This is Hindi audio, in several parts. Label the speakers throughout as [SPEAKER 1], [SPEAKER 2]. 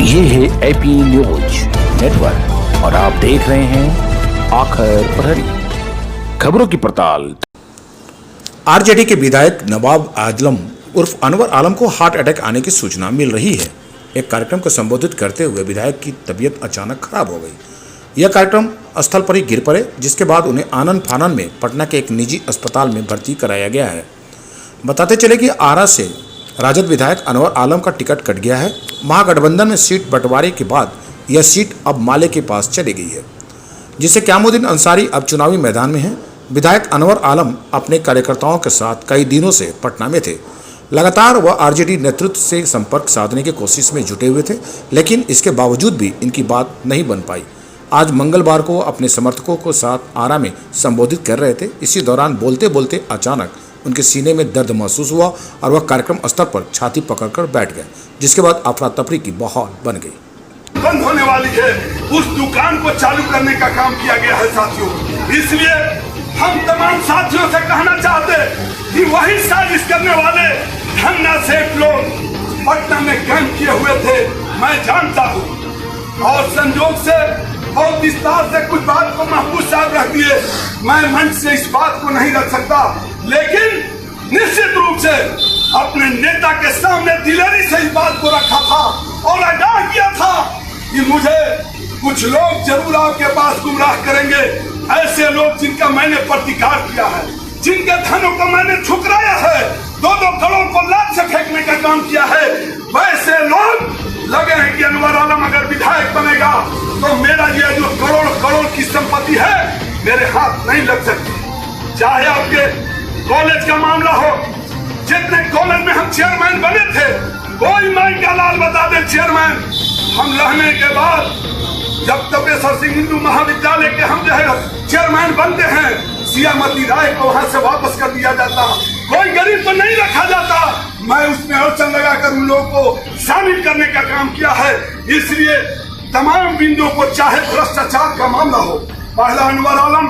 [SPEAKER 1] ये है एपी न्यूज नेटवर्क और आप देख रहे हैं आखिर प्रहरी खबरों की पड़ताल।
[SPEAKER 2] आरजेडी के विधायक नवाब आजम उर्फ अनवर आलम को हार्ट अटैक आने की सूचना मिल रही है। एक कार्यक्रम को संबोधित करते हुए विधायक की तबीयत अचानक खराब हो गई। यह कार्यक्रम स्थल पर ही गिर पड़े, जिसके बाद उन्हें आनन फानन में पटना के एक निजी अस्पताल में भर्ती कराया गया है। बताते चले कि आरा से राजद विधायक अनवर आलम का टिकट कट गया है। महागठबंधन में सीट बंटवारे के बाद यह सीट अब माले के पास चली गई है, जिससे क्यामुद्दीन अंसारी अब चुनावी मैदान में हैं। विधायक अनवर आलम अपने कार्यकर्ताओं के साथ कई दिनों से पटना में थे। लगातार वह आरजेडी नेतृत्व से संपर्क साधने की कोशिश में जुटे हुए थे, लेकिन इसके बावजूद भी इनकी बात नहीं बन पाई। आज मंगलवार को अपने समर्थकों के साथ आरा में संबोधित कर रहे थे। इसी दौरान बोलते बोलते अचानक उनके सीने में दर्द महसूस हुआ और वह कार्यक्रम स्थल पर छाती पकड़कर बैठ गए, जिसके बाद अफरा तफरी की माहौल बन गई।
[SPEAKER 3] बंद होने वाली है, उस दुकान को चालू करने का काम किया गया है साथियों। इसलिए हम तमाम साथियों से कहना चाहते कि वही साजिश करने वाले धन्ना सेठ लोग पटना में कैंप किए हुए थे, मैं जानता हूँ। और संजोग से बहुत विस्तार से कुछ बात को महबूब साहब रख दिए, मैं मंच से इस बात को नहीं रख सकता, लेकिन निश्चित रूप से अपने नेता के सामने दिलेरी से इस बात को रखा था और आगाह किया था कि मुझे कुछ लोग जरूर आपके पास गुमराह करेंगे। ऐसे लोग जिनका मैंने प्रतिकार किया है, जिनके धनों को मैंने ठुकराया है, 2-2 करोड़ को लात से फेंकने का काम किया है, वैसे लोग लगे हैं कि अनवर आलम अगर विधायक बनेगा तो मेरा ये जो करोड़ की संपत्ति है मेरे हाथ नहीं लग सकती। चाहे आपके कॉलेज का मामला हो, जितने कॉलेज में हम चेयरमैन बने थे, कोई माई का लाल बता दे चेयरमैन हम रहने के बाद जब तपेश्वर सिंह हिंदू महाविद्यालय के हम जो है चेयरमैन बनते हैं, सियामती राय को वहां से वापस कर दिया जाता, कोई गरीब को नहीं रखा जाता। मैं उसमें अड़चन लगाकर उन लोगों को शामिल करने का काम किया है। इसलिए तमाम बिंदुओं को, चाहे भ्रष्टाचार का मामला हो, पहला अनवर आलम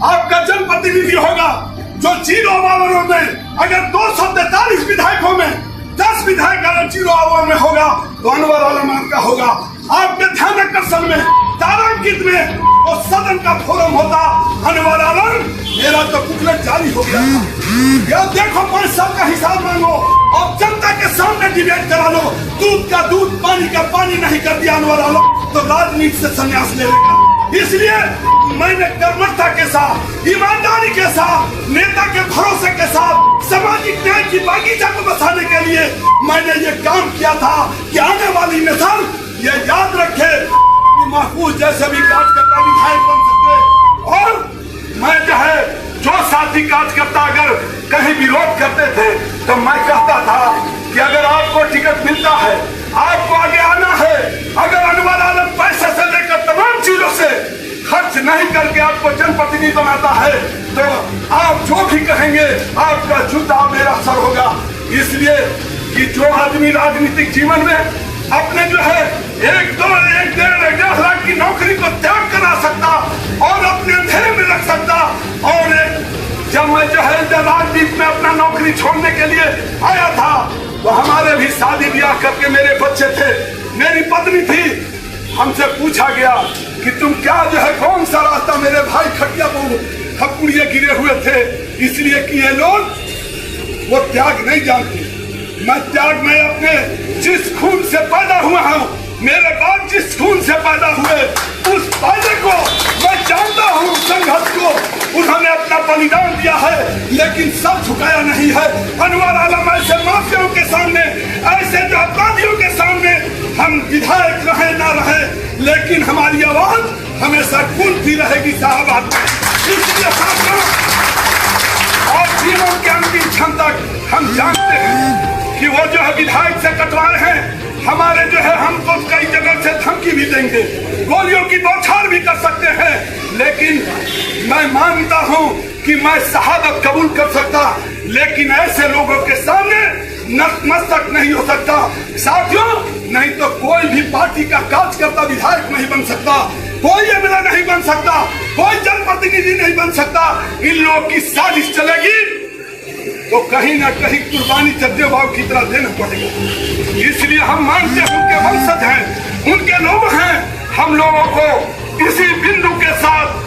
[SPEAKER 3] आपका जनप्रतिनिधि होगा जो 0 ओवर में अगर 243 विधायकों में 10 विधायक अगर 0 ओवर में होगा तो अनवर आलम आपका होगा। आपके ध्यान आकर्षण में तारांकित में वो सदन का फोरम होता, अनवर आलम मेरा तो बुकलेट जारी हो गया। यार देखो 5 साल का हिसाब मांगो और जनता के सामने डिबेट करा लो। दूध का दूध पानी का पानी नहीं कर दिया अनवर आलम तो राजनीति से संन्यास ले लेगा। इसलिए मैंने कर्मठता के साथ, ईमानदारी के साथ, नेता के भरोसे के साथ सामाजिक न्याय की बागीचा को बसाने के लिए मैंने ये काम किया था कि आने वाली नस्ल ये याद रखे कि महफूज जैसे भी कार्यकर्ता विधायक बन सकते। और मैं जो है जो साथी कार्यकर्ता अगर कहीं विरोध करते थे तो मैं कहता था कि अगर आपको टिकट मिलता है, आपको आगे आना है, अगर अनवर आलम पैसे से लेकर तमाम चीजों से खर्च नहीं करके आपको जनप्रतिनिधि बनाता है तो आप जो भी कहेंगे आपका जूता मेरा सर होगा। इसलिए कि जो आदमी राजनीतिक जीवन में अपने जो है 1-1.5 लाख की नौकरी को त्याग करा सकता और अपने अंधेरे में रख सकता, और जब मैं जो है राजनीति में अपना नौकरी छोड़ने के लिए आया था तो हमारे भी शादी ब्याह करके मेरे बच्चे थे, मेरी पत्नी थी। हमसे पूछा गया कि तुम क्या जो है कौन सा रास्ता, मेरे भाई खटिया खपुड़िए गिरे हुए थे, इसलिए कि ये लोग वो त्याग नहीं जानते। मैं त्याग में अपने जिस खून से पैदा हुआ हूँ, मेरे बाप जिस खून से पैदा हुए उस फायदे को मैं जानता हूँ, संघर्ष को उन्होंने अपना बलिदान दिया है, लेकिन सब झुकाया नहीं है। अनवर आलम ऐसे माफियाओं के सामने, ऐसे जो अपराधियों के सामने हम विधायक रहे ना रहे, लेकिन हमारी आवाज हमेशा गूंजती रहेगी साहब। इसलिए और जीवन के अंतिम क्षण तक हम जानते हैं कि वो जो है विधायक से कटवा रहे हैं, हमारे जो है हमको कई जगह से धमकी भी देंगे, गोलियों की बौछार भी कर सकते हैं, लेकिन मैं मानता हूं कि मैं शहादत कबूल कर सकता, लेकिन ऐसे लोगों के सामने नतमस्तक नहीं हो सकता। साथियों, नहीं तो कोई भी पार्टी का कार्यकर्ता विधायक नहीं बन सकता, कोई एमएलए नहीं बन सकता, कोई जनप्रतिनिधि नहीं बन सकता। इन लोगों की साजिश चलेगी तो कहीं ना कहीं कुर्बानी चद्दे भाव की तरह देना पड़ेगा। इसलिए हम मानते हैं उनके वंशज हैं, उनके लोग हैं। हम लोगों को इसी बिंदु के साथ